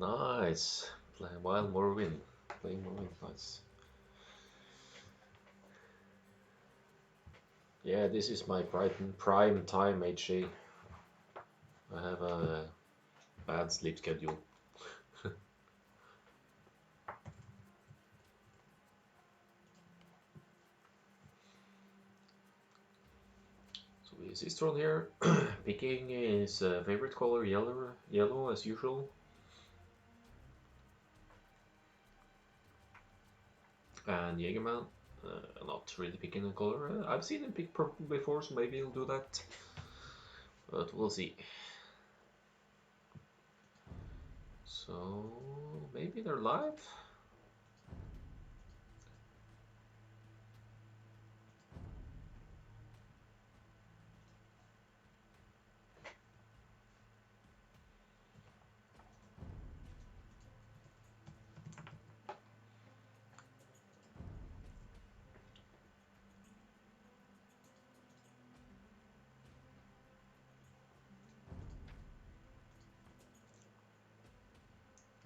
Nice. While Morrowind. Playing Morrowind, nice. Yeah, this is my prime time HA. I have a bad sleep schedule. So we see Sisteron here. Picking his favorite color, yellow as usual. And Jaegerman, not really picking a color. I've seen him pick purple before, so maybe he'll do that. But we'll see. So maybe they're live?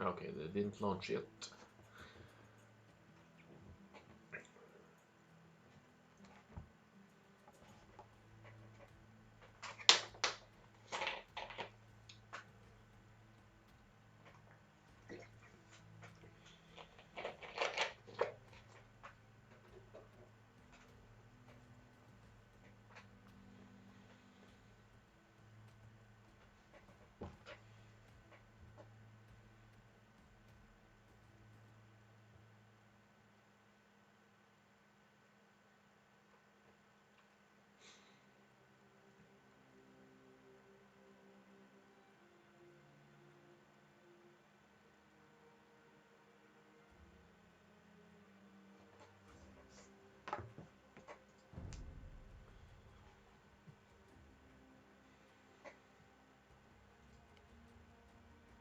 Okay, they didn't launch yet.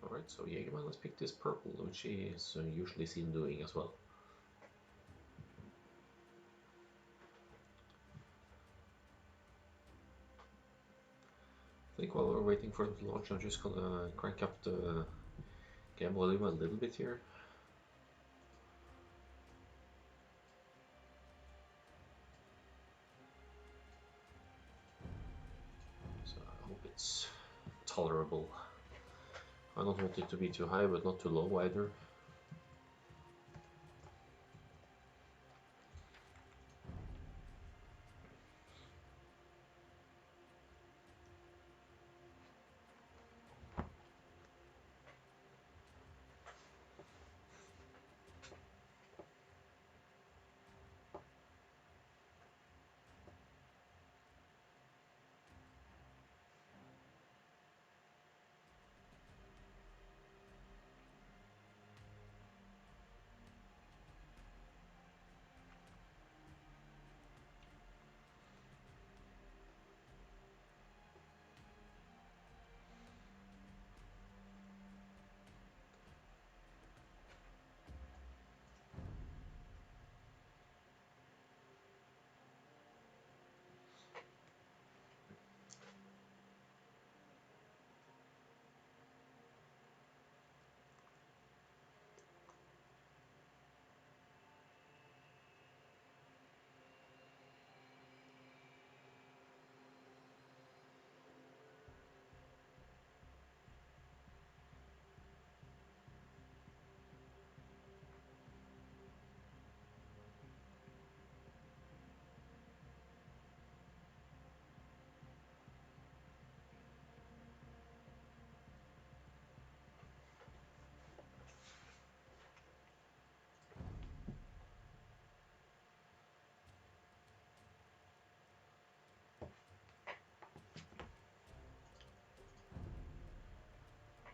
Alright, so Jaegerman has picked this purple, which he is usually seen doing as well. I think while we're waiting for them to launch, I'm just gonna crank up the game volume a little bit here. So I hope it's tolerable. I don't want it to be too high, but not too low either.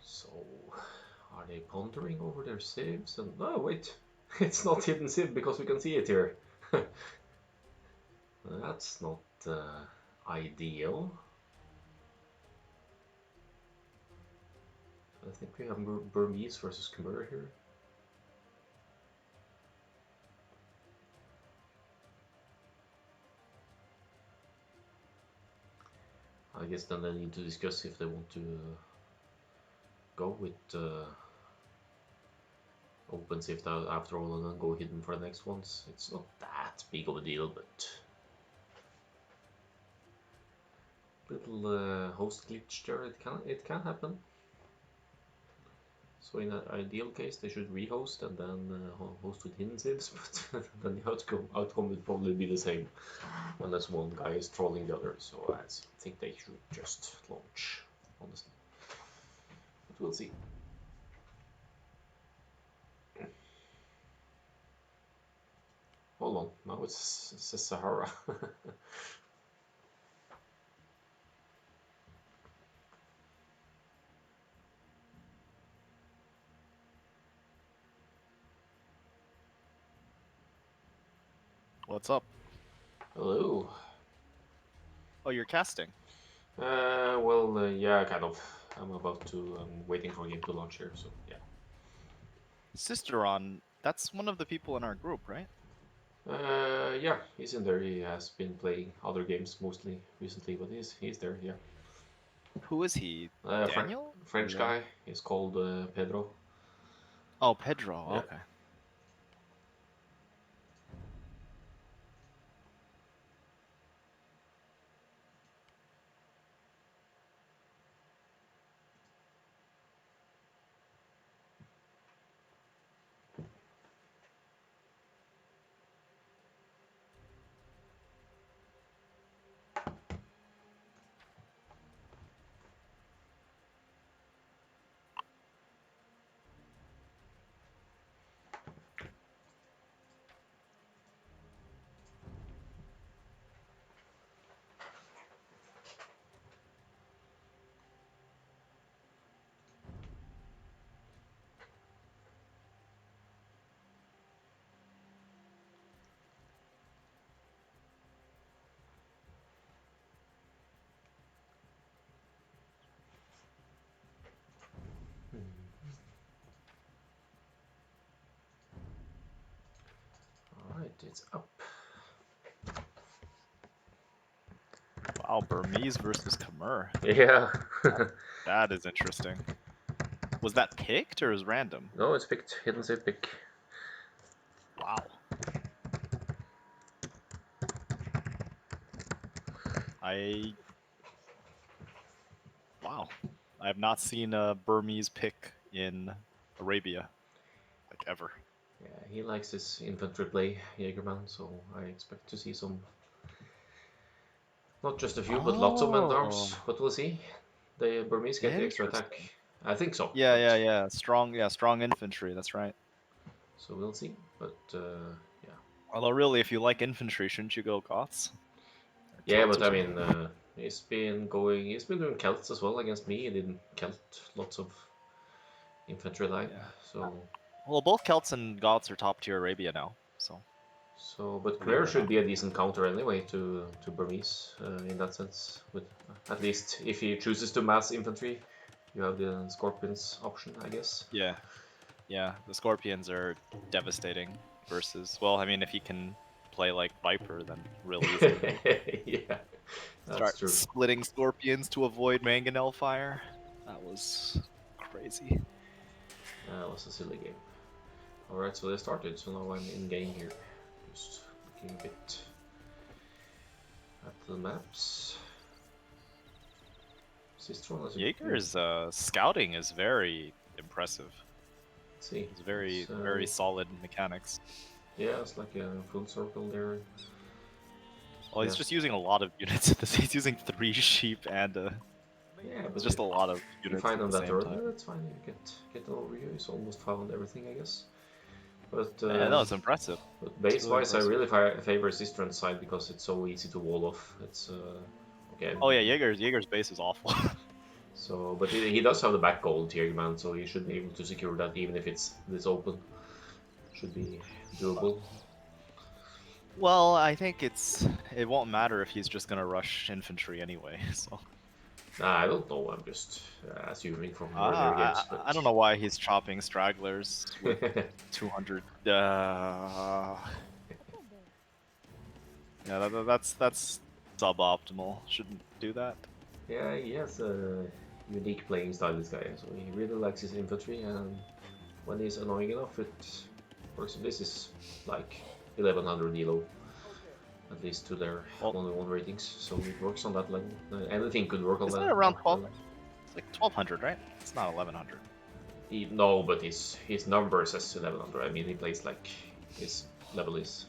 So, are they pondering over their saves? And no, wait, it's not hidden sieve because we can see it here. That's not ideal. I think we have Burmese versus Khmer here. I guess then they need to discuss if they want to go with open Sift after all and then go hidden for the next ones. It's not that big of a deal, but little host glitch there. It can happen. So in an ideal case, they should rehost and then host with hidden sieves, but then the outcome would probably be the same, unless one guy is trolling the other. So I think they should just launch, honestly. But we'll see. Hold on, now it's Sahara. What's up? Hello. Oh, you're casting. Well, yeah, kind of. I'm waiting for a game to launch here, so yeah. Sisteron, that's one of the people in our group, right? Yeah, he's in there. He has been playing other games mostly recently, but he's there. Yeah. Who is he? Daniel? French guy. He's called Pedro. Oh, Pedro. Yeah. Okay. All right, it's up. Wow, Burmese versus Khmer. Yeah. That is interesting. Was that picked or is random? No, it's picked. Hidden save pick. Wow. Wow. I have not seen a Burmese pick in Arabia, like ever. Yeah, he likes his infantry play, Jaegerman, so I expect to see some. Not just a few, but lots of men-at-arms. Oh, But we'll see. The Burmese get the extra attack. interesting. I think so. Yeah. Strong infantry. That's right. So we'll see. But yeah. Although, really, if you like infantry, shouldn't you go Goths? Or Yeah, Celts but or I something? mean, he's been doing Celts as well against me. He didn't Celt lots of infantry line. Yeah. So Well, both Celts and Goths are top tier Arabia now, so but believe it Khmer or should not. be a decent counter anyway to Burmese in that sense. With at least if he chooses to mass infantry, you have the Scorpions option, I guess. Yeah, the Scorpions are devastating versus. Well, I mean, if he can play like Viper, then real easy, right? Yeah, that's Start true. splitting Scorpions to avoid mangonel fire. That was crazy. That was a silly game. Alright, so they started, so now I'm in game here. Just looking a bit at the maps. Sisteron is a Jaeger's scouting is very impressive. let's see. It's very solid mechanics. Yeah, it's like a full circle there. Well, he's Yeah. just using a lot of units. He's using 3 sheep and Yeah, it's but just a lot of you units find at them the that same early, time. that's fine. You get an overview. He's almost found everything, I guess. But Yeah, no, it's impressive. It's really base-wise, I impressive. really favor Sisteron's side because it's so easy to wall off. It's okay. Oh yeah, Jaeger's base is awful. So, but he does have the back gold here, man. So he should be able to secure that, even if it's this open. Should be doable. Well, I think it won't matter if he's just gonna rush infantry anyway. So Nah, I don't know. I'm just assuming from earlier games, I but don't know why he's chopping stragglers with 200. Yeah, that's suboptimal. Shouldn't do that. yeah, he has a unique playing style. This guy, so he really likes his infantry, and when he's annoying enough, it works. This is like 1100 elo, at least to their 1v1 ratings, so it works on that level. Anything could work on Isn't that. it around 12? It's like 1200, right? It's not 1100. No, but his numbers as 1100. I mean, he plays like his level is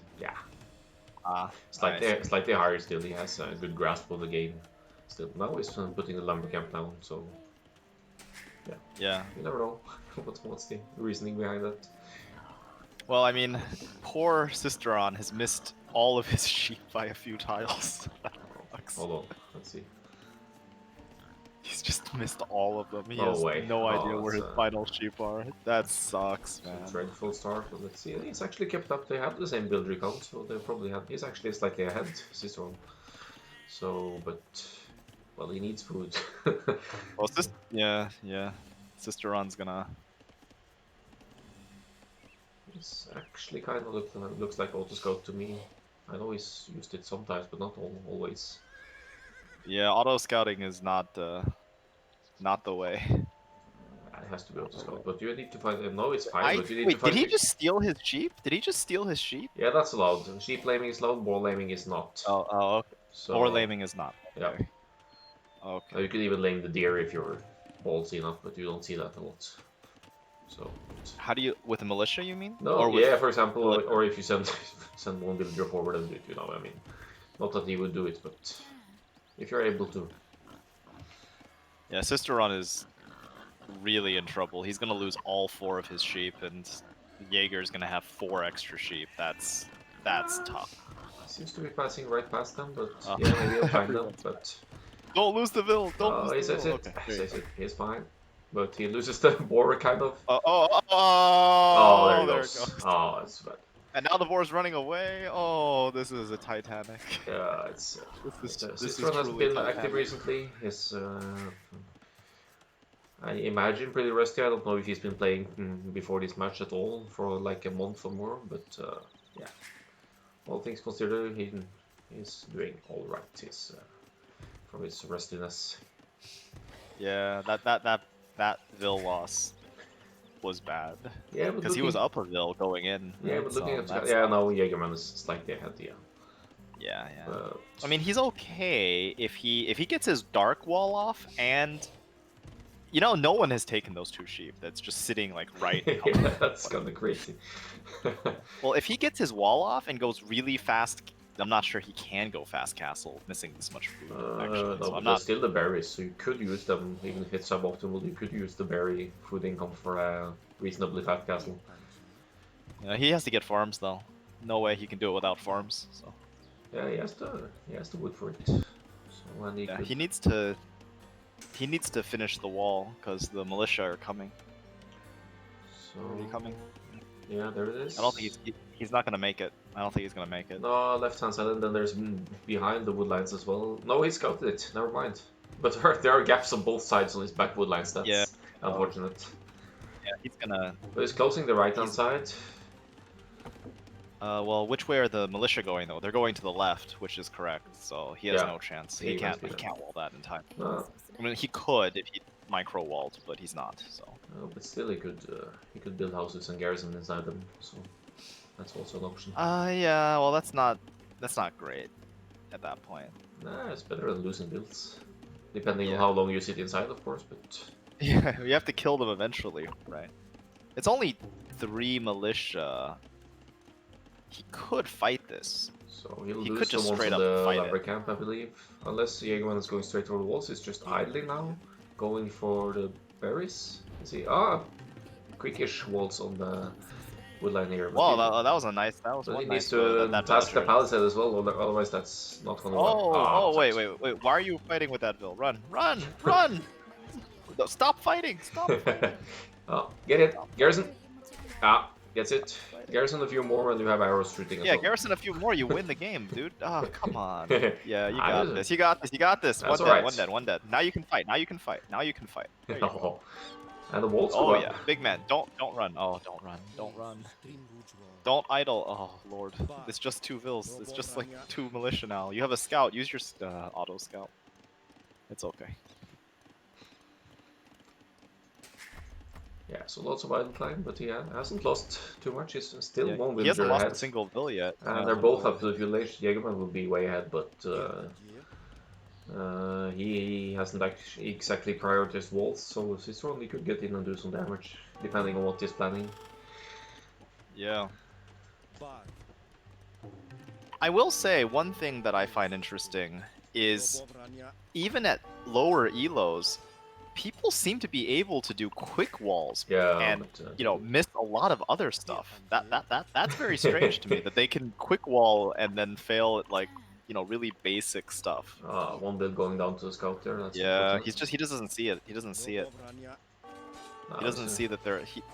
slightly higher still. He has a good grasp of the game still. Now he's putting the lumber camp down, so yeah. You never know what's the reasoning behind that. Well, I mean, poor Sisteron has missed all of his sheep by a few tiles. Hold on, let's see. He's just missed all of them. He No has way. no idea where his final sheep are. That sucks, man. It's dreadful start, but let's see. He's actually kept up. They have the same build recount, so they probably have. He's actually slightly ahead, Sisteron. So, but well, he needs food. Well, yeah. Sisteron's gonna. It's actually kind of looks like auto scout to me. I know he's used it sometimes, but not always. Yeah, auto scouting is not the way. It has to be auto scout, but you need to find him. No, it's fine. But you need to Wait, find. Did he just steal his sheep? Did he just steal his sheep? Yeah, that's allowed. Sheep laming is allowed. Ball laming is not. Oh, okay. So, Boar laming is not. Yeah. Okay. You could even lame the deer if you're ballsy enough, but you don't see that a lot. So. How do you with a militia? You mean? No. Or yeah, for example, or if you send one villager forward and do it, I mean, not that he would do it, but if you're able to. Yeah, Sisteron is really in trouble. He's gonna lose all 4 of his sheep, and Jaeger's gonna have 4 extra sheep. That's tough. Seems to be passing right past them, but yeah, maybe I'll find them. But don't lose the vill. Don't lose the vill. Okay, he's fine, but he loses the boar kind of. Oh, there it goes. Oh, that's bad. And now the boar's running away. Oh, this is a Titanic. Yeah, it's. Sisteron has been active recently. His. I imagine pretty rusty. I don't know if he's been playing before this match at all for like a month or more, but yeah. All things considered, he's doing all right. He's from his rustiness. Yeah, that Vill loss was bad. Yeah, because he was up a Vill going in. Yeah, right? But looking at no, Jaegerman is slightly ahead. Yeah. I mean, he's okay if he gets his dark wall off, and no one has taken those 2 sheep. That's just sitting like right. Yeah, that's kind of crazy. Well, if he gets his wall off and goes really fast, I'm not sure he can go fast castle missing this much food. Actually, no, so but there's still the berries, so you could use them even if it's suboptimal. You could use the berry food income for a reasonably fat castle. Yeah, he has to get farms though. No way he can do it without farms. So. Yeah, he has the wood for it. So when he needs to finish the wall because the militia are coming. So are they coming? Yeah, there it is. I don't think he's not gonna make it. I don't think he's gonna make it. No, left hand side, and then there's behind the wood lines as well. No, he scouted it. Never mind. But there are gaps on both sides on his back wood lines. That's unfortunate. Yeah, he's gonna. But he's closing the right hand side. Well, which way are the militia going though? They're going to the left, which is correct. So he has no chance. He can't wall that in time. No. I mean, he could if he micro walled, but he's not. So. But still, he could build houses and garrison inside them. So that's also an option. Yeah. Well, that's not great at that point. Nah, it's better than losing builds, depending on how long you sit inside, of course. But yeah, you have to kill them eventually, right? It's only 3 militia. He could fight this. So he'll lose the ones in the lumber camp, I believe. Unless Jaegerman is going straight over the walls, he's just idling now, going for the berries. Is he? Quickish walls on the woodline here. Wow, that was a nice. That was one he nice. He needs to task the palisade as well, otherwise that's not gonna work. Wait! Why are you fighting with that Vill? Run! No, stop fighting! Stop! Get it, garrison. Gets it. Garrison a few more and you have arrows shooting as well. Garrison a few more, you win the game, dude. Oh, come on. Yeah, you got this. You got this. One dead. Now you can fight. There you go. And the walls go up. Big man. Don't run. Oh, don't run. Don't idle. Oh, lord. It's just 2 vills. It's just like 2 militia now. You have a scout. Use your auto scout. It's okay. Yeah, so lots of idle time, but he hasn't lost too much. He's still Yeah, one he hasn't villager lost ahead. a single vill yet. And Yeah, they're both up to the village. Jaegerman will be way ahead, but he hasn't actually exactly prioritized walls, so Sisteron he could get in and do some damage, depending on what he's planning. yeah. I will say one thing that I find interesting is even at lower elos, people seem to be able to do quick walls Yeah, and but miss a lot of other stuff. That's very strange to me that they can quick wall and then fail at like really basic stuff. one build going down to the scout there. That's Yeah, unfortunate. he doesn't see it. He doesn't see it. He Now doesn't see that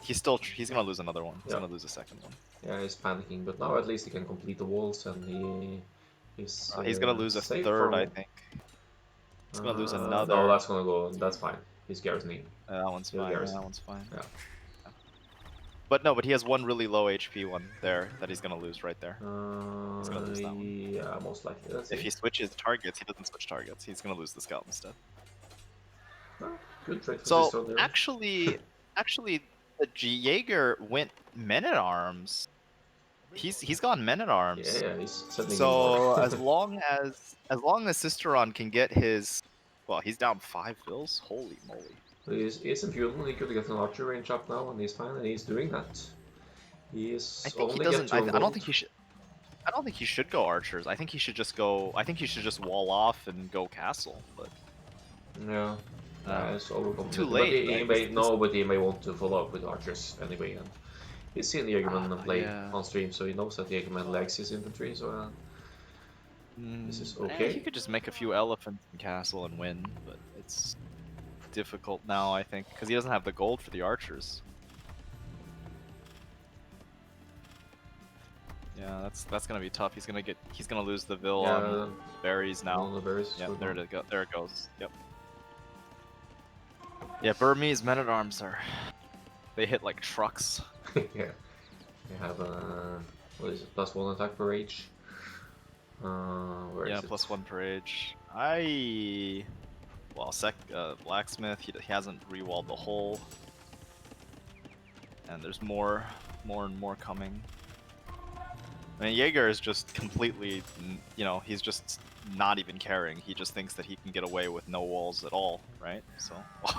he's gonna lose another one. He's yeah, gonna lose a second one. yeah, he's panicking, but now at least he can complete the walls and he's He's gonna lose a safe third, I from. think. He's gonna lose No, another. that's gonna go. That's fine. He's garrisoning. That one's He'll fine. Yeah, garrison. that one's fine. Yeah. But no, but he has one really low HP one there that he's gonna lose right there. He's gonna lose that one. Yeah, most likely. Let's If see. he switches targets, he doesn't switch targets. He's gonna lose the scout instead. Oh, good trade for So Sisteron there. actually, the Jaeger went men at arms. He's gone men at arms. Yeah, he's sending So in more. as long as Sisteron can get his, well, he's down 5 fills. Holy moly! He's in fuel. He could get an archer range up now, and he's fine, and he's doing that. He is I think he only doesn't. get 2 I don't think he should. I don't think he should go archers. I think he should just go. I think he should just wall off and go castle. But Yeah. It's overcompensated. too late, But he right? may no, but he may want to follow up with archers anyway. And he's seen Jaegerman play yeah. on stream, so he knows that Jaegerman lags his infantry. So this is okay. He could just make a few elephants in castle and win, but it's difficult now, I think, because he doesn't have the gold for the archers. Yeah, that's gonna be tough. He's gonna lose the Vil on berries now. On the berries. Yeah, there it goes. Yep. Yeah, Burmese men-at-arms they hit like trucks. Yeah. They have what is it? +1 attack per age. Where is it? +1 per age. Well, blacksmith. He hasn't rewalled the hole, and there's more and more coming. I mean, Jaeger is just completely, he's just not even caring. He just thinks that he can get away with no walls at all, right? So.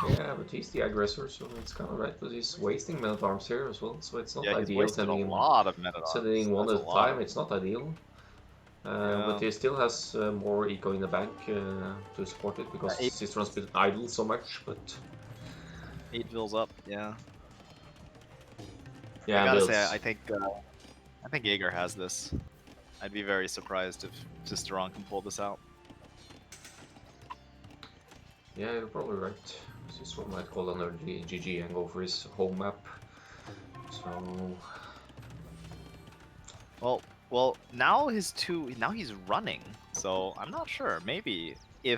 Yeah, but he's the aggressor, so it's kind of right. But he's wasting men at arms here as well, so it's not yeah, ideal. He's sending a lot of men at arms. Sending one at a time, it's not ideal. But he still has more eco in the bank to support it because Sisteron's been idle so much. But 8 vills up, yeah. Yeah, I gotta say, I think Jaeger has this. I'd be very surprised if Sisteron can pull this out. Yeah, you're probably right. Sisteron might call another GG and go for his home map. So. Well, now he's running, so I'm not sure. Maybe I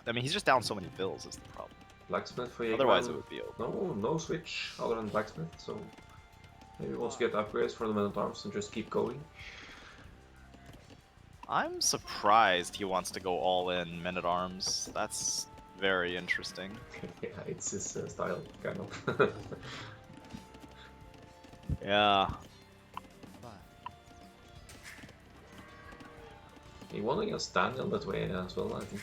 mean, he's just down so many bills is the problem. Blacksmith for Jaegerman. Otherwise, it would be over. No switch other than blacksmith. So maybe we'll also get upgrades for the men at arms and just keep going. I'm surprised he wants to go all in men at arms. That's very interesting. Yeah, it's his style, kind of. Yeah. He won against Daniel that way as well, I think.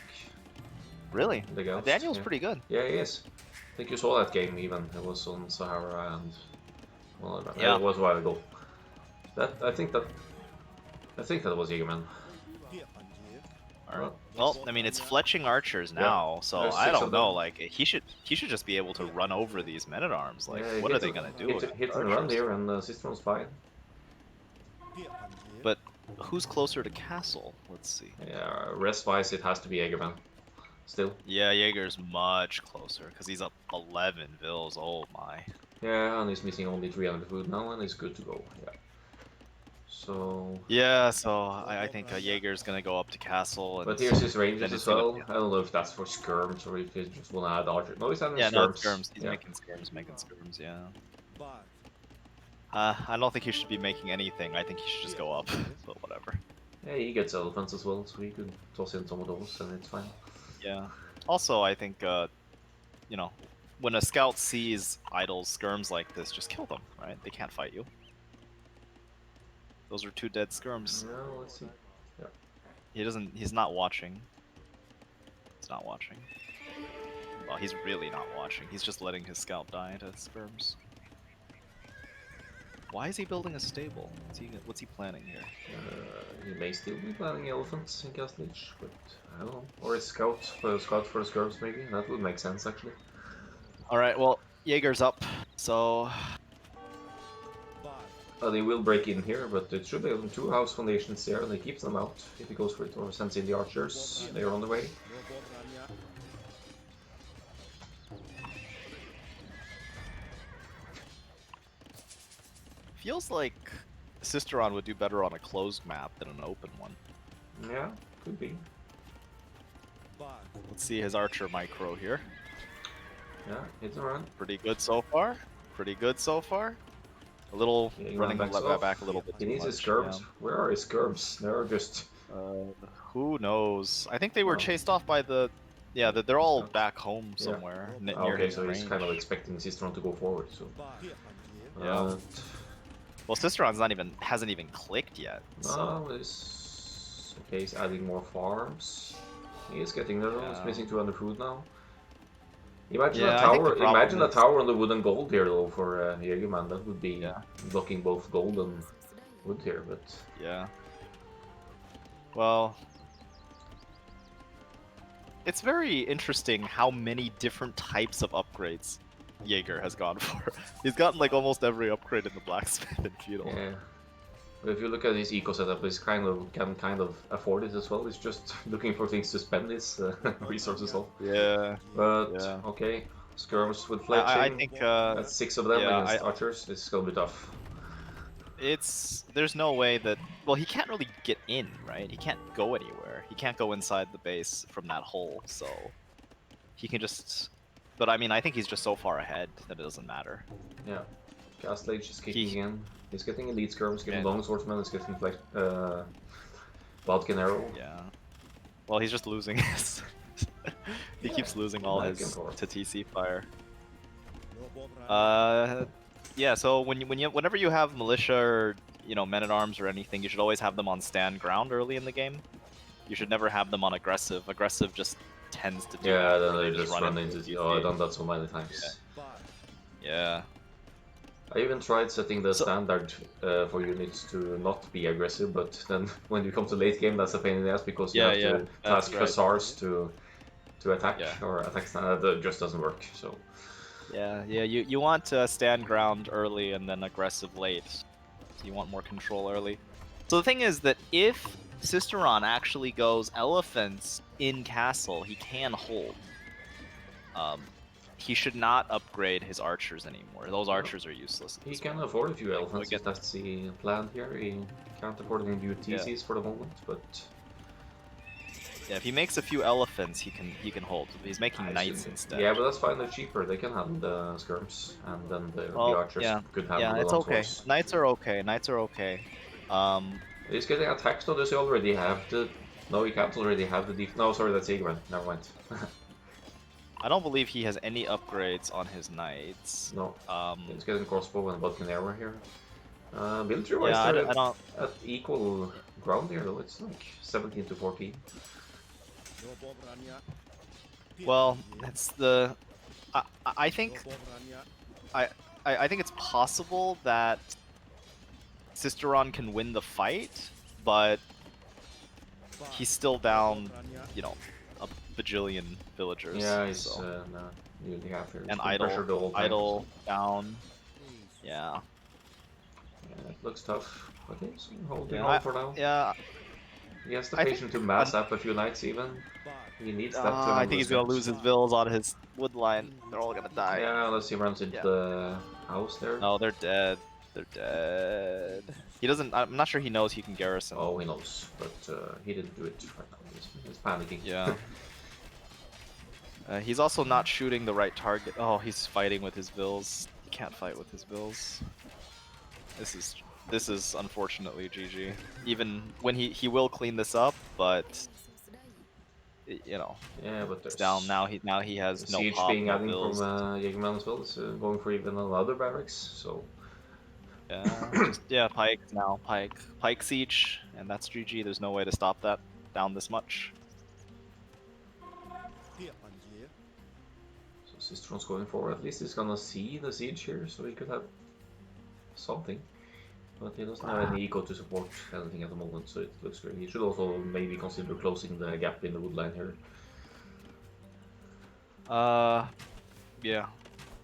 Really? Daniel's yeah. pretty good. Yeah, he is. I think you saw that game even. It was on Sahara and yeah. It was a while ago. I think that was Jaegerman. Alright. Well, I mean, it's fletching archers now, so I don't know. Like, he should just be able to run over these men at arms. Like, what are they gonna do? Hit and run here, and Sisteron's fine. But who's closer to castle? Let's see. Yeah, rest-wise, it has to be Jaegerman. Still. Yeah, Jaeger's much closer because he's up 11 vills. Oh my. Yeah, and he's missing only 300 food now, and he's good to go. Yeah. So. Yeah, so I think Jaeger's gonna go up to castle. And but here's his ranges as well. I don't know if that's for skirms or if he just wanna add archer. No, he's adding skirms. Yeah, no, skirms. He's making skirms. Yeah. I don't think he should be making anything. I think he should just go up. But whatever. Yeah, he gets elephants as well, so he could toss in some of those, and it's fine. Yeah. Also, I think when a scout sees idle skirms like this, just kill them, right? They can't fight you. Those are 2 dead skirms. No, let's see. Yeah. He's not watching. He's not watching. Well, he's really not watching. He's just letting his scout die to skirms. Why is he building a stable? What's he planning here? He may still be planning elephants in Castle Age, but I don't know. Or a scout for the skirms maybe. That would make sense actually. Alright, well, Jaeger's up, so... They will break in here, but it should be 2 house foundations there, and he keeps them out if he goes for it, or sends in the archers. They are on the way. Feels like Sisteron would do better on a closed map than an open one. Yeah, could be. Let's see his archer micro here. Yeah, hits and run. Pretty good so far. Pretty good so far. A little running back a little bit. He needs his much, skirms. yeah. Where are his skirms? They're just. Who knows? I think they were chased off by the. Yeah, they're all back home somewhere near Okay, his so range. he's kind of expecting Sisteron to go forward. So. Yeah. Well, Sisteron's hasn't even clicked yet. So. Okay, he's adding more farms. He is getting there. He's missing 200 food now. Imagine a tower. Imagine a tower on the wood and gold here, though, for Jaegerman. That would be blocking both gold and wood here, but yeah. Well, it's very interesting how many different types of upgrades Jaeger has gone for. He's gotten like almost every upgrade in the blacksmith and feudal. yeah. But if you look at his eco setup, he's can kind of afford it as well. He's just looking for things to spend his resources on. Yeah. But okay, skirms with fletching. I think that's 6 of them against archers. This is gonna be tough. There's no way that he can't really get in, right? He can't go anywhere. He can't go inside the base from that hole, so he can just. But I mean, I think he's just so far ahead that it doesn't matter. Yeah, Castle Age is kicking in. He's getting elite skirms, getting long swordsman, he's getting Vodkin arrow. Yeah. Well, he's just losing his. He keeps losing all his to TC fire. Yeah. So whenever you have militia or men at arms or anything, you should always have them on stand ground early in the game. You should never have them on aggressive. Aggressive just tends to do. Yeah, then they just run into. Oh, I've done that so many times. Yeah. I even tried setting the standard for units to not be aggressive, but then when you come to late game, that's a pain in the ass because you have to task hussars to attack or attack standard. That just doesn't work. So. Yeah. You want to stand ground early and then aggressive late. So you want more control early. So the thing is that if Sisteron actually goes elephants in castle, he can hold. He should not upgrade his archers anymore. Those archers are useless. He can afford a few elephants if that's the plan here. He can't afford any new TCs for the moment, but yeah, if he makes a few elephants, he can hold. He's making knights instead. Yeah, but that's fine. They're cheaper. They can handle the skirms, and then the archers could handle the it's long okay. swords. Knights are okay. Knights are okay. He's getting attacked, though. Does he already have the? No, he can't already have the No, sorry, that's Jaegerman. Never mind. I don't believe he has any upgrades on his knights. No. He's getting crossbow and Vodkin arrow here. Military wise, I don't... at equal ground here, though. It's like 17 to 14. Well, it's the. I think. I think it's possible that Sisteron can win the fight, but he's still down, a bajillion villagers. Yeah, he's nearly half here. And idle down. Yeah. Yeah, it looks tough. But he's holding on for now. Yeah. He has the patience to mass up a few knights even. He needs that to I think he's gonna lose his vills on his wood line. They're all gonna die. Yeah, unless he runs into the house there. No, they're dead. They're dead. He doesn't. I'm not sure he knows he can garrison. Oh, he knows, but he didn't do it right now. He's panicking. Yeah. He's also not shooting the right target. Oh, he's fighting with his vills. He can't fight with his vills. This is unfortunately GG. Even when he will clean this up, but You know, Yeah, but it's down there's now. He has no siege pop, being no adding from bills. Jaegerman as well. Is going for even another barracks. So Yeah, just pike now. Pike siege, and that's GG. There's no way to stop that down this much. so Sisteron's going forward. At least he's gonna see the siege here, so he could have something. But he doesn't have any eco to support anything at the moment, so it looks good. He should also maybe consider closing the gap in the wood line here. Yeah.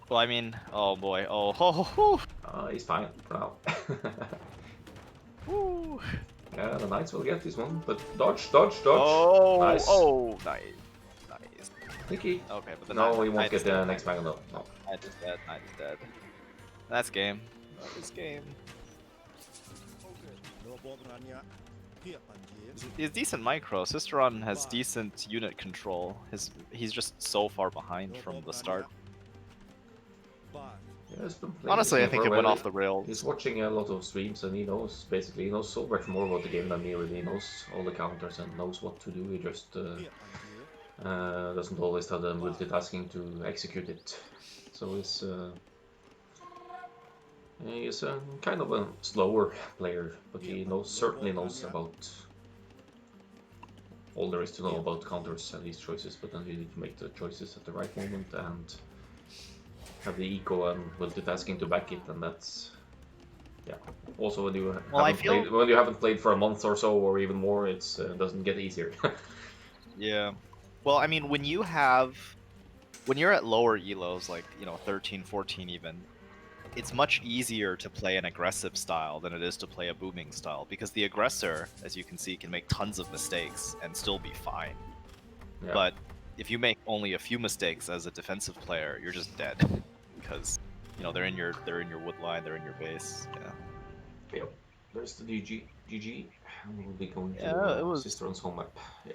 Well, I mean, oh boy, oh. He's fine for now. Woo. Yeah, the knights will get this one, but dodge, dodge, dodge. Oh, Nice. oh, nice. I think he... Okay, but the No, he won't knight get is the dead. next Magnum though. No. Knight is dead. Knight is dead. That's game. That is game. He's decent micro. Sisteron has decent unit control. He's just so far behind from the start. Yeah, he's been playing Honestly, I this think for it a went while. off the rails. He's watching a lot of streams and he knows, basically, he knows so much more about the game than me really. He knows all the counters and knows what to do. He just doesn't always have the multitasking to execute it. So he's kind of a slower player, but he certainly knows about all there is to know about counters and these choices, but then you need to make the choices at the right moment and have the eco and multitasking to back it, and that's also when you haven't played for a month or so or even more, it doesn't get easier. Yeah. Well, I mean, when you're at lower elos, like 13, 14 even, it's much easier to play an aggressive style than it is to play a booming style, because the aggressor, as you can see, can make tons of mistakes and still be fine. Yeah. But if you make only a few mistakes as a defensive player, you're just dead, because they're in your wood line, they're in your base. Yeah. Yep. There's the GG. We'll be going to Sisteron's home map. Yeah.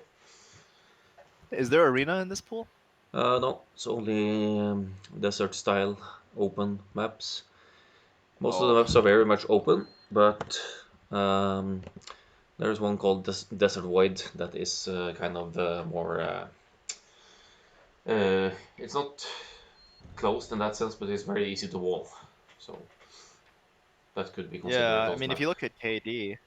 Is there arena in this pool? No, it's only desert style open maps. Most of the maps are very much open, but there's one called Desert Void that is kind of more. It's not closed in that sense, but it's very easy to wall. So that could be considered a closed map. If you look at KD,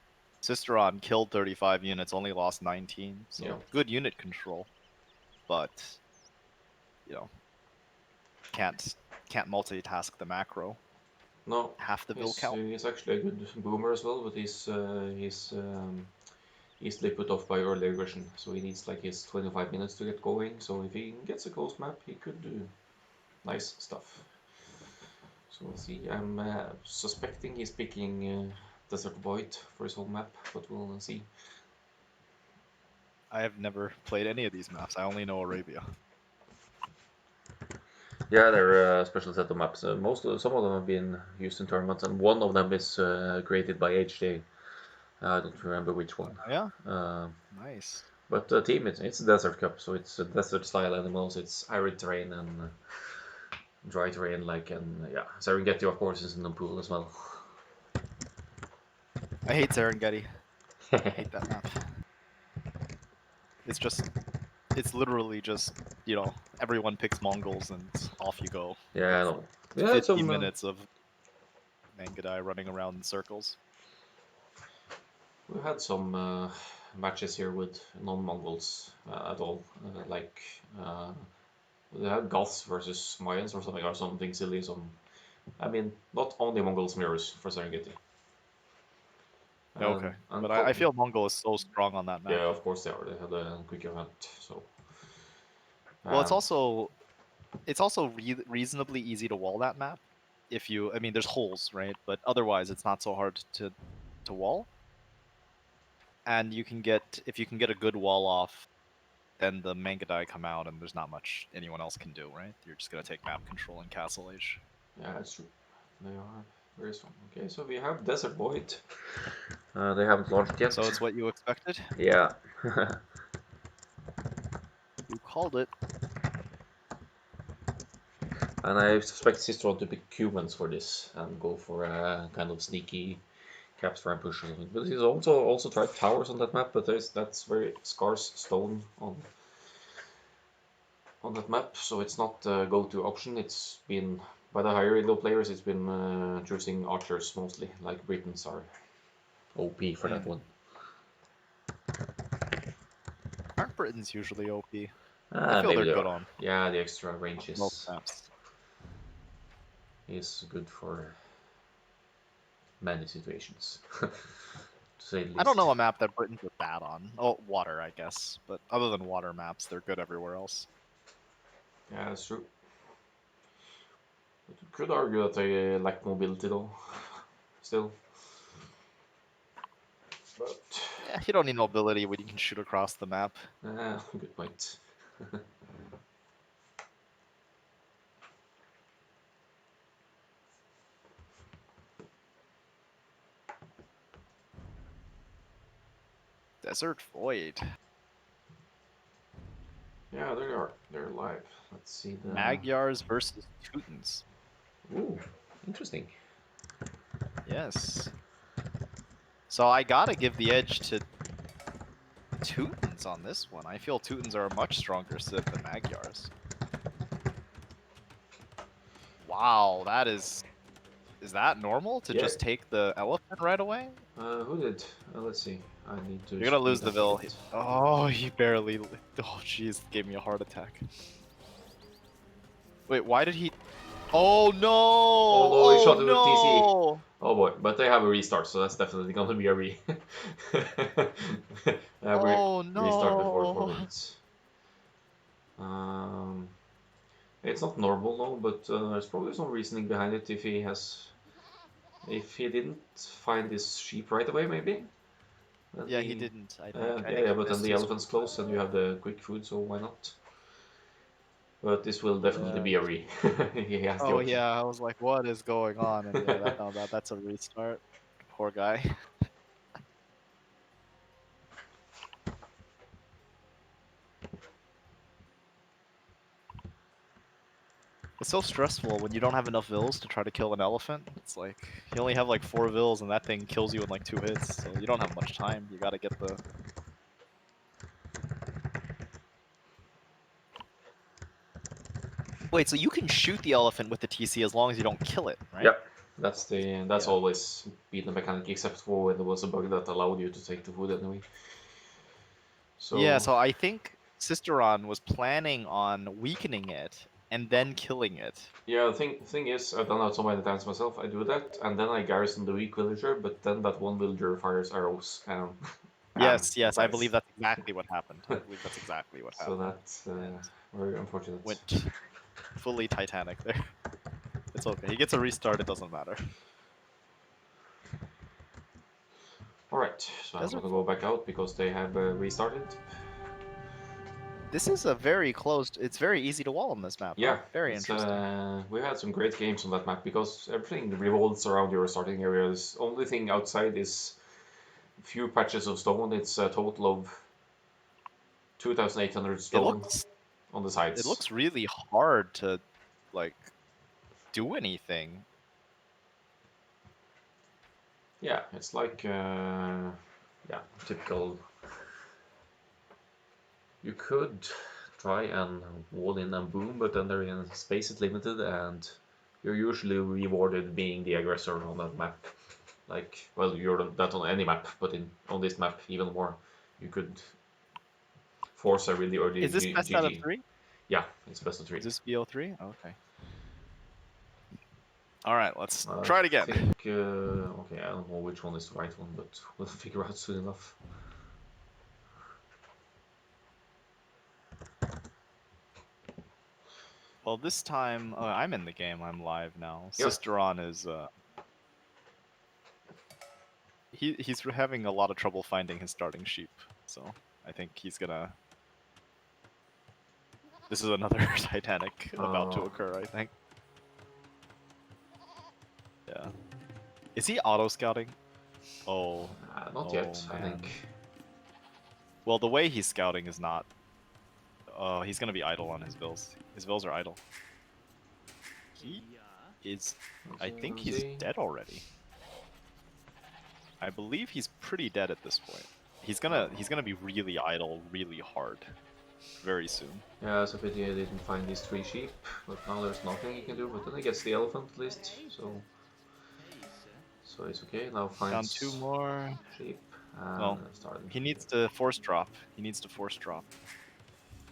Sisteron killed 35 units, only lost 19. So good unit control, but can't multitask the macro. No, half the bill count. He's actually a good boomer as well, but he's easily put off by early aggression, so he needs like his 25 minutes to get going. So if he gets a close map, he could do nice stuff. So we'll see. I'm suspecting he's picking Desert Void for his home map, but we'll see. I have never played any of these maps. I only know Arabia. Yeah, they're a special set of maps. Some of them have been used in tournaments, and one of them is created by HJ. I don't remember which one. Yeah. Nice. But the team, it's Desert Cup, so it's desert style animals. It's arid terrain and dry terrain, Serengeti of course is in the pool as well. I hate Serengeti. I hate that map. It's literally just everyone picks Mongols and off you go. Yeah, I know. Yeah, 15 minutes of Mangadai running around in circles. We had some matches here with non-Mongols at all, they had Goths versus Mayans or something silly. Not only Mongols mirrors for Serengeti. Okay, but I feel Mongol is so strong on that map. Yeah, of course they are. They had a quick event, so. Well, it's also reasonably easy to wall that map. There's holes, right? But otherwise, it's not so hard to wall. And if you can get a good wall off, then the Mangadai come out, and there's not much anyone else can do, right? You're just gonna take map control and Castle Age. Yeah, that's true. They are very strong. Okay, so we have Desert Void. They haven't launched yet. So it's what you expected? Yeah. You called it. And I suspect Sisteron to pick Cumans for this and go for a kind of sneaky caps for ambush or something. But he's also tried towers on that map, but that's very scarce stone on on that map, so it's not the go-to option. It's been, by the higher elo players, it's been choosing archers mostly, like Britons are OP for that one. Aren't Britons usually OP? Ah, I feel maybe they're they good are. on Yeah, the extra range most maps. is good for many situations, to say the least. I don't know a map that Britons are bad on. Oh, water, I guess. But other than water maps, they're good everywhere else. Yeah, that's true. But you could argue that they lack mobility though, still. But Yeah, you don't need mobility when you can shoot across the map. good point. Desert Void. Yeah, there they are. They're live. Let's see the. Magyars versus Teutons. Ooh, interesting. Yes. So I gotta give the edge to Teutons on this one. I feel Teutons are a much stronger civ than Magyars. Wow, that is... Is that normal to Yeah. just take the elephant right away? Who did? Let's see. I need to. You're gonna lose speed the up a Vil. bit. Oh, he barely... Oh, jeez, gave me a heart attack. Wait, why did he... Oh no! Oh no, he shot it with TC. No! Oh boy, but they have a restart, so that's definitely gonna be a re. Oh Restart before 4 no! minutes. It's not normal though, but there's probably some reasoning behind it. If he didn't find his sheep right away, maybe. Then Yeah, he didn't, I think. I yeah, think yeah, he but then missed the his... elephant's close, and you have the quick food, so why not? But this will definitely Yeah. be a re. He has the Oh option. yeah, I was like, what is going on? And yeah, that's a restart. Poor guy. It's so stressful when you don't have enough vills to try to kill an elephant. It's like, you only have like 4 vills and that thing kills you in like 2 hits, so you don't have much time. You gotta get the... Wait, so you can shoot the elephant with the TC as long as you don't kill it, right? Yep, that's Yeah. always been the mechanic, except for when there was a bug that allowed you to take the food anyway. Yeah, So so I think Sisteron was planning on weakening it and then killing it. yeah, the thing is, I've done that so many times myself. I do that, and then I garrison the weak villager, but then that one villager fires arrows and Yes, it yes, I believe dies. that's exactly what happened. I believe that's exactly what So happened. that's And very unfortunate. went fully Titanic there. It's okay. He gets a restart, it doesn't matter. Alright, so I'm Desert gonna go Void. back out because they have restarted. This is a very closed... It's very easy to wall on this map, huh? Yeah, Very it's interesting. we had some great games on that map because everything revolves around your starting areas. Only thing outside is a few patches of stone. It's a total of 2,800 It stone looks... on the It sides. looks really hard to, like, do anything. Yeah, it's like yeah, typical. You could try and wall in and boom, but then the space is limited, and you're usually rewarded being the aggressor on that map. Like, well, you're that on any map, but on this map even more. You could force a really early Is this best out of GG. 3? Yeah, it's best of 3. Is this BO3? Okay. Alright, let's I try it again. think, okay, I don't know which one is the right one, but we'll figure out soon enough. Well, this time, I'm in the game, I'm live now. Yep. Sisteron is, he's having a lot of trouble finding his starting sheep, so I think he's gonna... This is another Titanic about to occur, I think. Yeah. Is he auto-scouting? Oh. Not Oh, yet, I man. think. Well, the way he's scouting is not... Oh, he's gonna be idle on his bills. His bills are idle. He is... I think he's dead already. I believe he's pretty dead at this point. He's gonna be really idle really hard. very soon. Yeah, it's a pity I didn't find these 3 sheep, but now there's nothing he can do, but then he gets the elephant at least, so it's okay. Now Down 2 finds more. sheep, Well, and starting. he needs to force drop. He needs to force drop.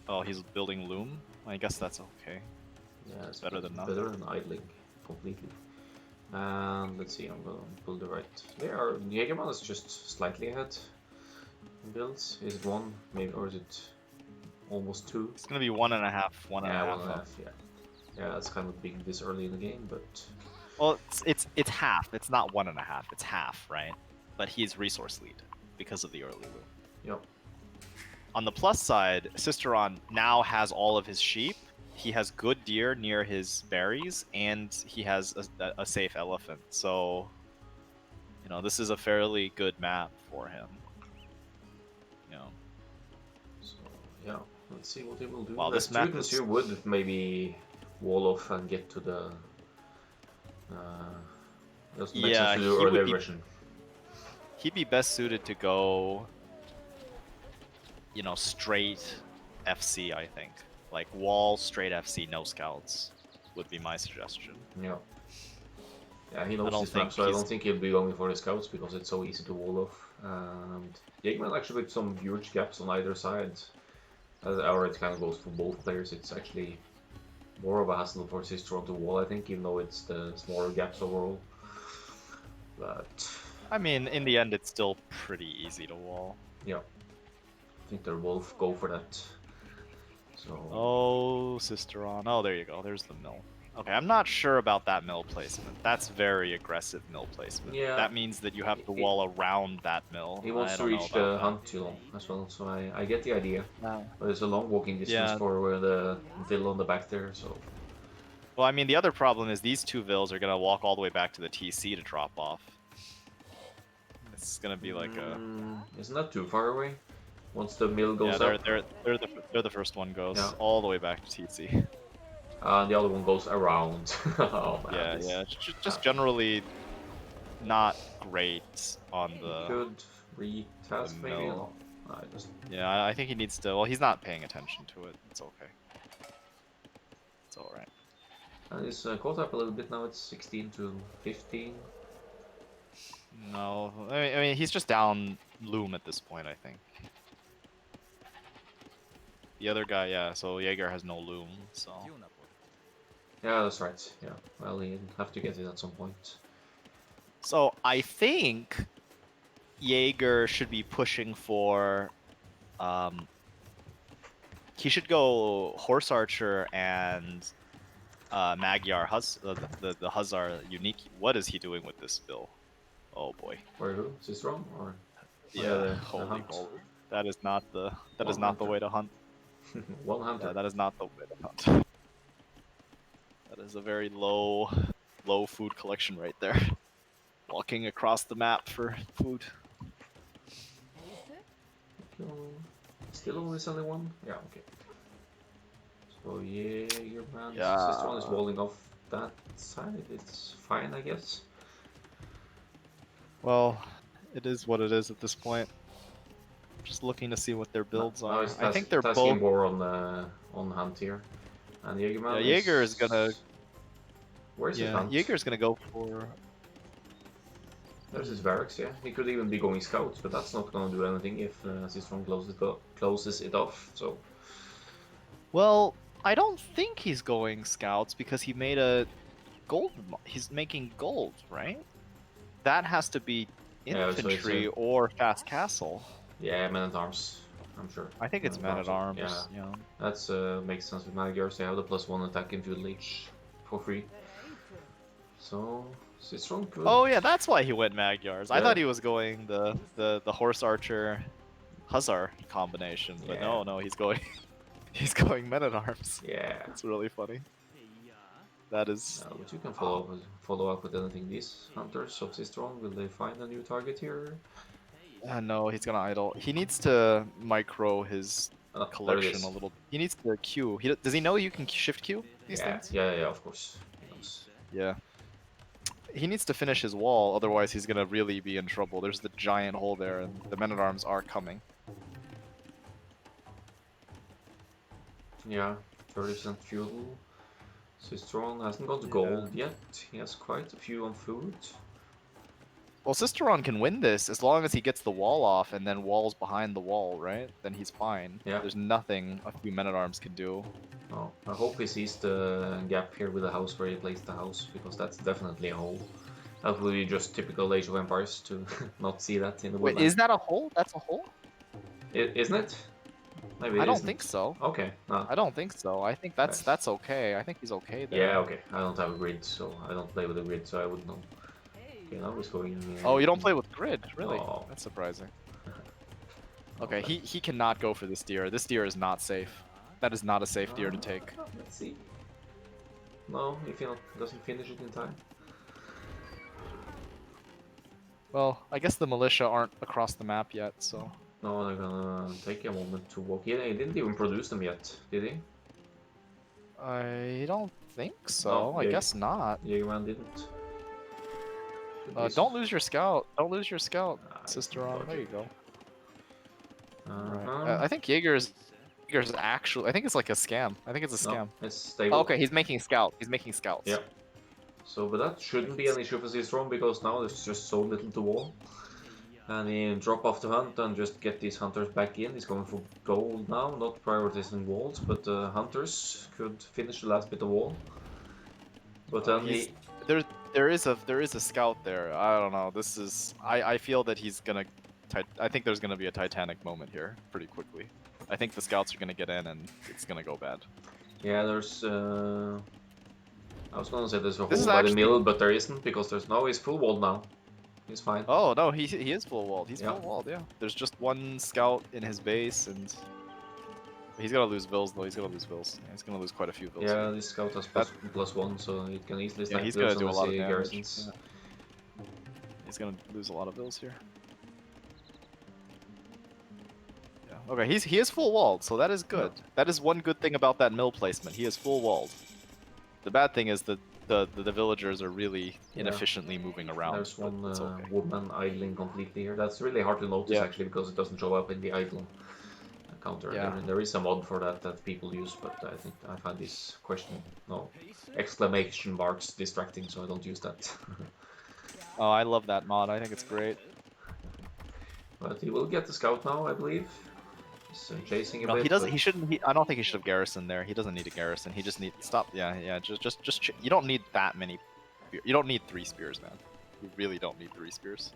Oh, he's building loom? I guess that's okay. Yeah, it's better than nothing. better than idling completely. And let's see, I'm gonna pull the right. Jaegerman is just slightly ahead in builds. Is it 1, maybe, or is it almost 2? It's gonna be 1.5, one and a Yeah, half 1.5, up. yeah. Yeah, that's kind of big this early in the game, but... Well, it's half. It's not 1.5. It's half, right? But he's resource lead because of the early loom. Yep. On the plus side, Sisteron now has all of his sheep. He has good deer near his berries, and he has a safe elephant. So, you know, this is a fairly good map for him. You know. So, yeah, let's see what he will do. Wow, The this map students is... here would maybe wall off and get to the... yeah, to do early aggression. He'd be best suited to go, you know, straight FC, I think. Like, wall, straight FC, no scouts would be my suggestion. Yeah. Yeah, he knows this map, so I don't think he'll be going for the scouts because it's so easy to wall off. And Jaegerman actually with some huge gaps on either side. Or it kind of goes for both players. It's actually more of a hassle for Sisteron to wall, I think, even though it's the smaller gaps overall. But I mean, in the end, it's still pretty easy to wall. yeah, I think they'll both go for that. So. Oh, Sisteron. Oh, there you go. There's the mill. Okay, I'm not sure about that mill placement. That's very aggressive mill placement. Yeah. That means that you have to wall around that mill. He wants to reach the hunt as well, so I get the idea. Wow. But it's a long walking distance for the vill on the back there, so... Well, I mean, the other problem is these 2 vills are going to walk all the way back to the TC to drop off. It's going to be like a... Isn't that too far away? Once the mill goes up... Yeah, they're the first one goes all the way back to TC. The other one goes around. Oh, man, yeah. Just generally not great on the... Could retest maybe? No, yeah, I think he needs to... Well, he's not paying attention to it. It's okay. It's alright. And he's caught up a little bit now. It's 16 to 15. No, I mean he's just down loom at this point, I think. The other guy, yeah, so Jaeger has no loom, so... Yeah, that's right. Yeah, well, he'll have to get it at some point. So I think Jaeger should be pushing for... he should go Horse Archer and Magyar, the Hussar unique. What is he doing with this bill? Oh boy. For who? Sisteron or? Yeah, holy moly. That is not the the way to hunt. One hunter. Yeah, that is not the way to hunt. That is a very low food collection right there. Walking across the map for food. Still only selling 1? Yeah, okay. So Jaegerman. Yeah. Sisteron is walling off that side. It's fine, I guess. Well, it is what it is at this point. Just looking to see what their builds are. I think they're both more on hunt here. And Jaegerman. Yeah, Jaeger is gonna. Where's his hunt? Jaeger's gonna go for. There's his barracks. Yeah, he could even be going scouts, but that's not gonna do anything if Sisteron closes it off. So. Well, I don't think he's going scouts because he made a gold. He's making gold, right? That has to be infantry or fast castle. Yeah, men-at-arms, I'm sure. I think it's men-at-arms. Yeah. That's makes sense with Magyars. They have the +1 attack into leech for free. So Sisteron could. Oh yeah, that's why he went Magyars. Yeah. I thought he was going the Horse Archer Hussar combination, but no, he's going he's going men-at-arms. Yeah, it's really funny. That is. But you can follow up with anything. These hunters of Sisteron, will they find a new target here? No, he's gonna idle. He needs to micro his collection a little. He needs to queue. Does he know you can shift queue these things? Yeah, of course. He knows. Yeah. He needs to finish his wall, otherwise he's gonna really be in trouble. There's the giant hole there, and the men-at-arms are coming. Yeah, 30% fuel. Sisteron hasn't got gold yet. He has quite a few on food. Well, Sisteron can win this as long as he gets the wall off and then walls behind the wall, right? Then he's fine. Yeah. There's nothing a few men-at-arms can do. Oh, I hope he sees the gap here with the house where he placed the house, because that's definitely a hole. That would be just typical Age of Empires to not see that in the Wait, woodland. is that a hole? That's a hole? Isn't it? Maybe it I don't isn't. think so. Okay. No. I don't think so. I think that's Yes. that's okay. I think he's okay there. Yeah, okay. I don't have a grid, so I don't play with a grid, so I wouldn't know. Okay, now he's going... Oh, you don't play with grid? Really? Oh. That's surprising. Okay, he cannot go for this deer. This deer is not safe. That is not a safe deer to take. Let's see. No, if he doesn't finish it in time. Well, I guess the militia aren't across the map yet, so... No, they're gonna take a moment to walk in. He didn't even produce them yet, did he? I don't think so. No, I guess not. Jaegerman didn't. Don't lose your scout. Don't lose your scout, Sisteron. There you go. Right. I think Jaeger's actually... I think it's like a scam. I think it's a scam. No, it's stable. Oh, okay, he's making scout. He's making scouts. Yeah. So, but that shouldn't be an issue for Sisteron, because now there's just so little to wall. And he drop off the hunt and just get these hunters back in. He's going for gold now, not prioritizing walls, but hunters could finish the last bit of wall. But then there is a scout there. I don't know. This is I feel that he's gonna. I think there's gonna be a Titanic moment here pretty quickly. I think the scouts are gonna get in and it's gonna go bad. Yeah, there's. I was gonna say there's a hole by the mill, but there isn't, because he's full walled now. He's fine. Oh no, he is full walled. He's full walled. Yeah. There's just one scout in his base, and he's gonna lose vills though. He's gonna lose vills. Yeah, he's gonna lose quite a few vills. Yeah, this scout has +1, so it can easily stack. Yeah, he's gonna do a lot of damage. Garrisons. Yeah. He's gonna lose a lot of vills here. Yeah. Okay, he is full walled, so that is good. Yeah. That is one good thing about that mill placement. He is full walled. The bad thing is that the villagers are really inefficiently moving around. There's one woman idling completely here. That's really hard to notice actually, because it doesn't show up in the idle counter. Yeah. There is a mod for that people use, but I think I find this exclamation marks distracting, so I don't use that. Oh, I love that mod. I think it's great. But he will get the scout now, I believe. He's chasing a bit. He doesn't. He shouldn't. I don't think he should have garrisoned there. He doesn't need a garrison. He just needs stop. Yeah. Just. You don't need that many. You don't need 3 spears, man. You really don't need 3 spears.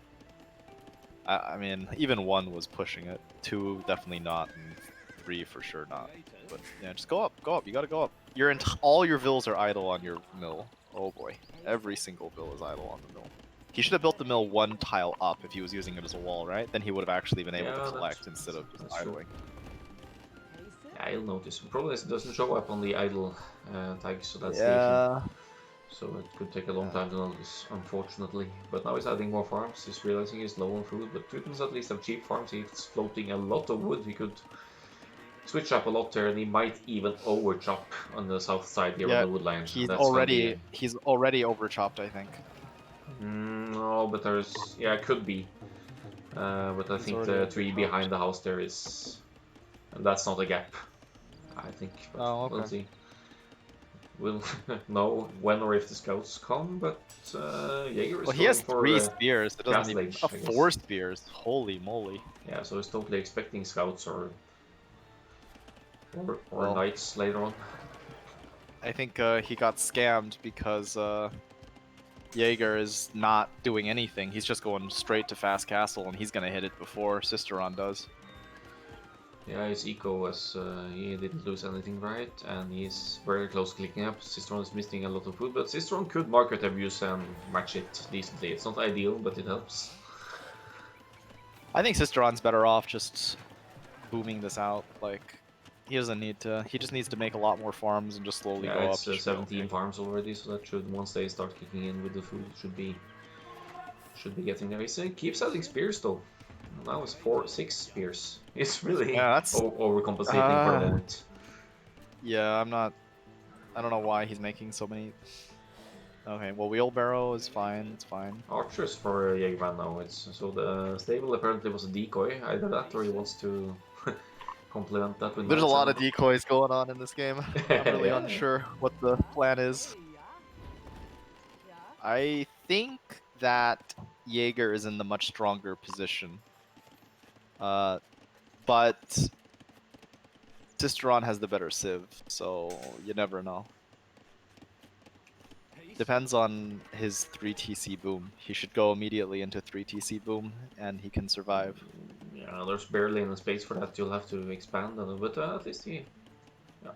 I mean, even 1 was pushing it. 2 definitely not, and 3 for sure not. But yeah, just go up. Go up. You gotta go up. All your vills are idle on your mill. Oh boy, every single vill is idle on the mill. He should have built the mill 1 tile up if he was using it as a wall, right? Then he would have actually been able to collect instead of just idling. Yeah, I'll notice. The problem is it doesn't show up on the idle tag, so that's the issue. So it could take a long time to notice, unfortunately. But now he's adding more farms. He's realizing he's low on food, but Teutons at least have cheap farms. He's floating a lot of wood. He could switch up a lot there, and he might even over chop on the south side here on the woodland. He's already over chopped, I think. No, but there's... Yeah, it could be. But I think the tree behind the house there is... And that's not a gap, I think. But we'll see. We'll know when or if the scouts come, but Jaeger is he has 3 spears. It doesn't even... 4 spears. Holy moly. Yeah, so he's totally expecting scouts or knights later on. I think he got scammed because... Jaeger is not doing anything. He's just going straight to Fast Castle, and he's gonna hit it before Sisteron does. Yeah, his eco was he didn't lose anything right, and he's very close clicking up. Sisteron is missing a lot of food, but Sisteron could market abuse and match it decently. It's not ideal, but it helps. I think Sisteron's better off just booming this out. Like, he doesn't need to. He just needs to make a lot more farms and just slowly go up. It's 17 farms already, so that should, once they start kicking in with the food, should be getting there. He keeps adding spears though. Now it's 6 spears. It's really overcompensating for the moment. Yeah, I don't know why he's making so many. Okay, well, wheelbarrow is fine. It's fine. Archers for Jaegerman now. So the stable apparently was a decoy. Either that or he wants to complement that with There's a knights lot of and- decoys going on in this game. I'm really Yeah. unsure what the plan is. I think that Jaeger is in the much stronger position. But Sisteron has the better civ, so you never know. Depends on his 3TC boom. He should go immediately into 3TC boom, and he can survive. Yeah, there's barely any space for that. You'll have to expand on it, but at least he. Yeah.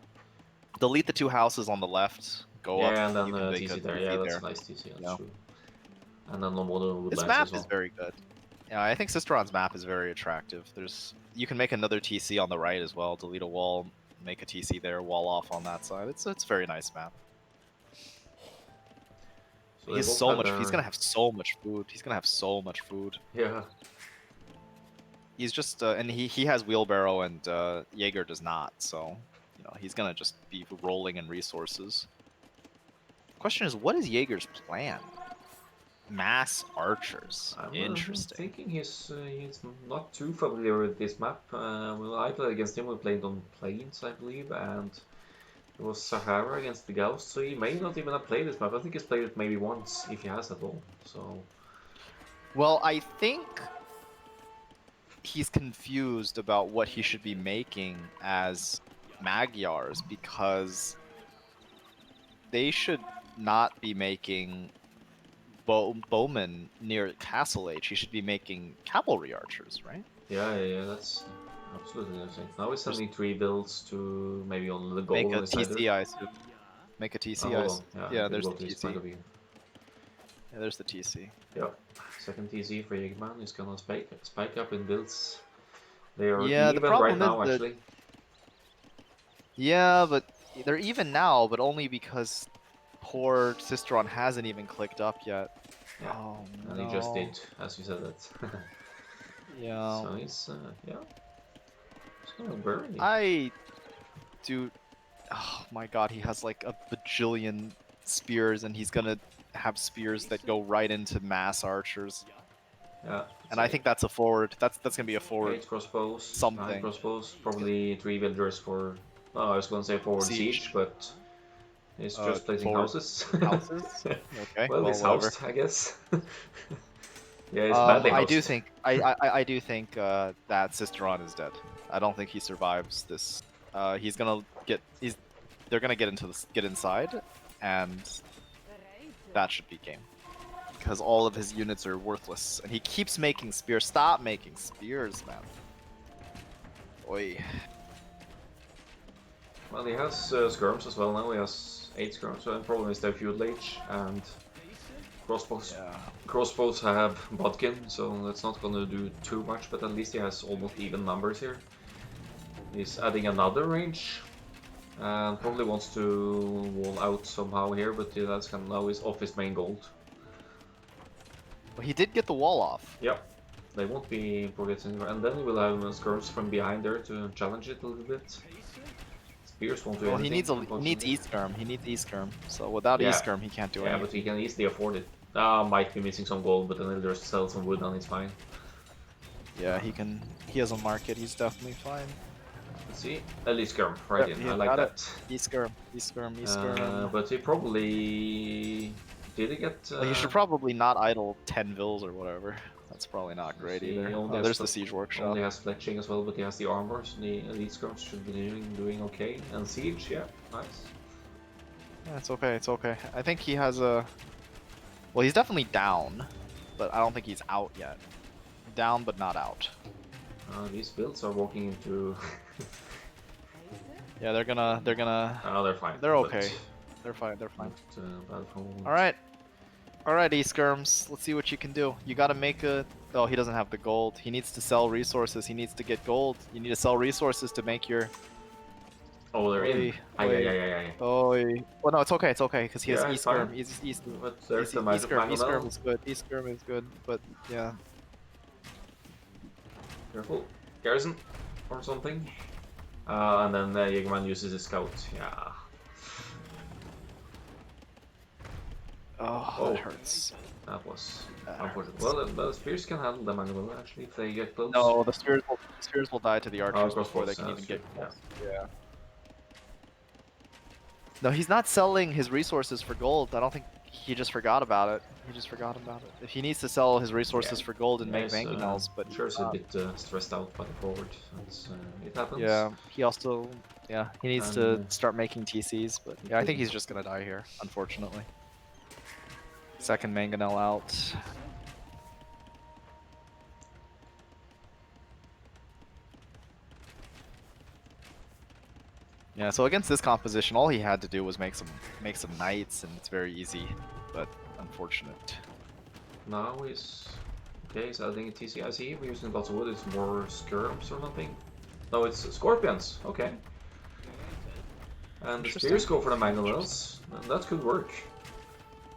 Delete the 2 houses on the left. Go up. Yeah, and then You can make TC a there. TC Yeah, that's there. a nice TC. That's Yeah. true. And then no modern This woodlands map as well. is very good. Yeah, I think Sisteron's map is very attractive. You can make another TC on the right as well. Delete a wall, make a TC there, wall off on that side. It's a very nice map. So He's both so have much. their- He's gonna have so much food. He's gonna have so much food. Yeah. He's just and he has wheelbarrow and Jaeger does not. So you know he's gonna just be rolling in resources. Question is, what is Jaeger's plan? Mass archers. I'm Interesting. thinking he's not too familiar with this map. When I played against him, we played on plains, I believe, and it was Sahara against the Gauss, so he may not even have played this map. I think he's played it maybe once, if he has at all. So. Well, I think he's confused about what he should be making as Magyars because they should not be making bowmen near Castle Age. He should be making cavalry archers, right? Yeah, that's absolutely interesting. Now we're sending 3 builds to maybe on the goal Make a on the side TC, there. I assume. Make a TC, Hold on. yeah, I can there's go the to his TC. point of view. Yeah, there's the TC. Yep. Second TC for Jaegerman. He's gonna spike up in builds. They are Yeah, the even problem right now, is that- actually. Yeah, but they're even now, but only because poor Sisteron hasn't even clicked up yet. Yeah. Oh, And no. he just did, as you said that. Yeah. So he's, yeah. He's gonna burn. Dude, oh my god, he has like a bajillion spears, and he's gonna have spears that go right into mass archers. Yeah. And I think that's a forward. That's gonna be a forward. 8 crossbows, something. 9 crossbows, probably 3 villagers for. Oh, I was gonna say forward siege, but he's just placing forward houses. Houses? Okay. Well, it's whatever. housed, I guess. Yeah, it's badly housed. I do think that Sisteron is dead. I don't think he survives this. He's gonna get. They're gonna get inside, and that should be game. Because all of his units are worthless, and he keeps making spears. Stop making spears, man. Oi. Well, he has skirms as well now. He has 8 skirms, so the problem is their feudal age and crossbows. Yeah. Crossbows have Bodkin, so that's not gonna do too much, but at least he has almost even numbers here. He's adding another range, and probably wants to wall out somehow here, but that's kind of now is off his main gold. Well, he did get the wall off. Yep, they won't be progressing anywhere, and then he will have skirms from behind there to challenge it a little bit. Spears won't do Well, anything. he needs E-skirm. He needs E-skirm. So without Yeah. E-skirm, he can't do Yeah, anything. but he can easily afford it. Might be missing some gold, but then he'll just sell some wood and it's fine. Yeah, he can. He has a market. He's definitely fine. Let's see, elite skirm, right Yep, in. he I like got that. E-skirm. E-skirm. But he probably did he get. Well, he should probably not idle 10 vills or whatever. That's probably not great see, either. he only Oh, has there's the fle- siege workshop. Only has fletching as well, but he has the armor, so the elite skirms should be doing okay. And siege, yeah, nice. Yeah, it's okay. It's okay. I think he has a. Well, he's definitely down, but I don't think he's out yet. Down, but not out. These builds are walking into. Yeah, they're gonna. Oh, they're fine. They're but okay. They're fine. They're fine. bad for a moment. All right. All right, E-skirms. Let's see what you can do. You gotta make a. Oh, he doesn't have the gold. He needs to sell resources. He needs to get gold. You need to sell resources to make your. Oh, they're in. Oi, Aye. Oh, well, no, it's okay, because he has Yeah, it's fine. E-skirm. He's But there's the magic E-skirm. mango E-skirm now. is good. E-skirm is good, but yeah. Careful. Garrison. Or something. And then Jaegerman uses his scout. Yeah. Oh, Oh, that hurts. that was That unfortunate. hurts. Well, the spears can handle them manually actually if they get close. No, the spears will die to the Oh, archers before they crossbows, can even that's true. get Yeah. close. Yeah. No, he's not selling his resources for gold. I don't think he just forgot about it. He just forgot about it. If he needs to sell his Yeah, resources for gold and yeah, make he's, mangonels, but he's sure is a not. bit stressed out by the forward. That's, it happens. Yeah, he also, yeah, he needs to And start making TCs, but yeah, I think he's just gonna die here, unfortunately. Second mangonel out. Yeah, so against this composition, all he had to do was make some knights, and it's very easy, but unfortunate. now he's okay. He's adding a TC. I see. We're using lots of wood. It's more skirms or nothing. No, it's scorpions. Okay. And the Interesting. spears go for the mangonels. That could work.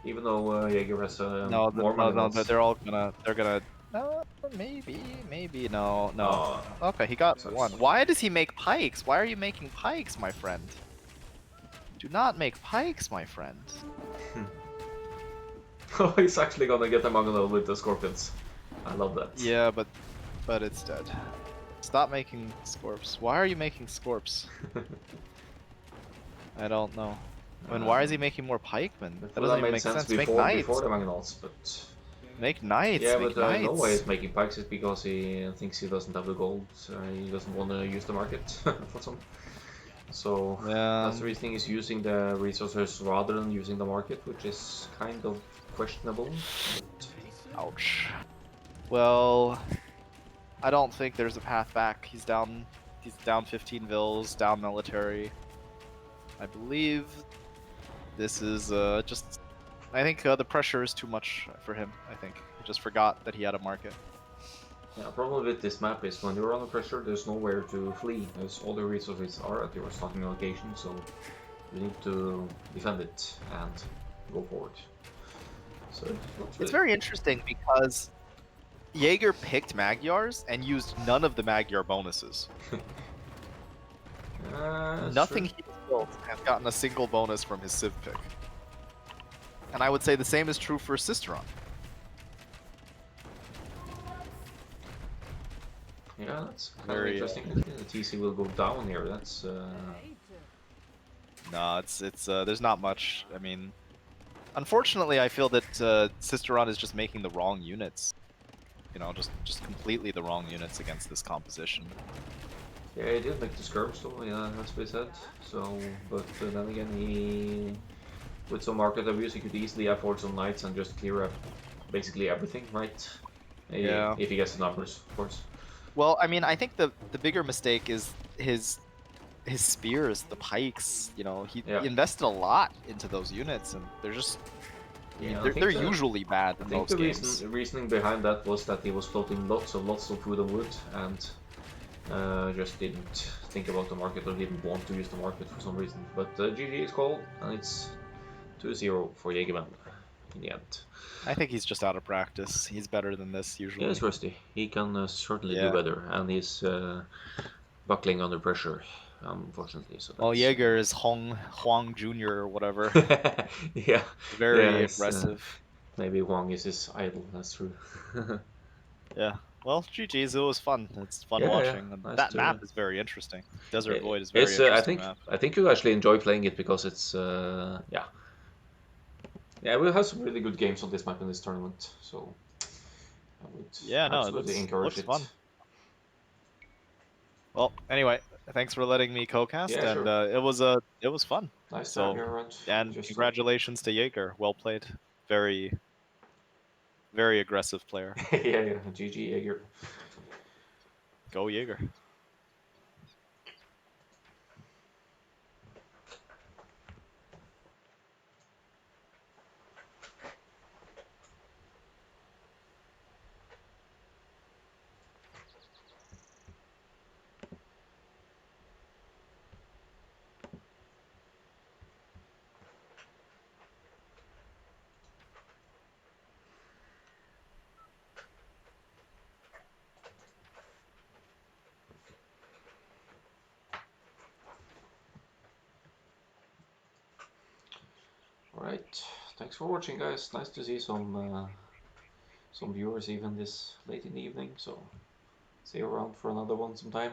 Even though Jaeger has No, more no, mangonels. they're gonna. Maybe, no, no. Oh, Okay, he got sucks. one. Why does he make pikes? Why are you making pikes, my friend? Do not make pikes, my friend. Oh, he's actually gonna get a mangonel with the scorpions. I love that. Yeah, but it's dead. Stop making scorps. Why are you making scorps? I don't know. I mean, why is he making more pikemen? That That would doesn't have even made make sense sense. Make before knights. the mangonels, but Make knights. yeah, Make but no way knights. he's making pikes is because he thinks he doesn't have the gold. He doesn't want to use the market for some. So Yeah. that's the reason he's using the resources rather than using the market, which is kind of questionable. But Ouch. Well, I don't think there's a path back. He's down. He's down 15 vills, down military. I believe this is just. I think the pressure is too much for him. I think he just forgot that he had a market. yeah, problem with this map is when you're under pressure, there's nowhere to flee, as all the resources are at your starting location. So you need to defend it and go forward. So It's very interesting because Jaeger picked Magyars and used none of the Magyar bonuses. Nothing true. he built has gotten a single bonus from his Civ pick. And I would say the same is true for Sisteron. Yeah, that's kind of Very. interesting. The TC will go down here. That's No, it's there's not much. I mean, unfortunately, I feel that Sisteron is just making the wrong units. You know, just completely the wrong units against this composition. yeah, he did make the skirms though. Yeah, that's what he said. So, but then again, he with some market abuse, he could easily afford some knights and just clear up basically everything, right? Yeah. If he gets the numbers, of course. Well, I mean, I think the bigger mistake is his spears, the pikes. You know, he Yeah. invested a lot into those units, and they're just. I mean, Yeah, they're usually bad I in think most the games. reasoning behind that was that he was floating lots of food and wood and just didn't think about the market or didn't want to use the market for some reason. But GG is called and it's 2-0 for Jaegerman in the end. I think he's just out of practice. He's better than this Yeah, usually. it's rusty. He can certainly do Yeah. better and he's buckling under pressure, unfortunately. So Well, that's Jaeger is Huang Jr. or whatever. yeah, yeah. Very It's, aggressive. maybe Wang is his idol. That's true. Yeah. Well, GG's. It was fun. It's fun Yeah, yeah. watching. And Nice that to. map is very interesting. Desert Void is a very It's interesting map. I think you actually enjoy playing it because it's yeah, yeah, we have some really good games on this map in this tournament, so I would Yeah, no, it absolutely encourage looks fun. it. Well, anyway, thanks for letting me co-cast, Yeah, and sure. it was fun. Nice to have So, you around. and Just congratulations to Jaeger. Well played. Very, very aggressive player. yeah, yeah. GG Jaeger. Go Jaeger. All right, thanks for watching, guys. Nice to see some viewers even this late in the evening. So see you around for another one sometime.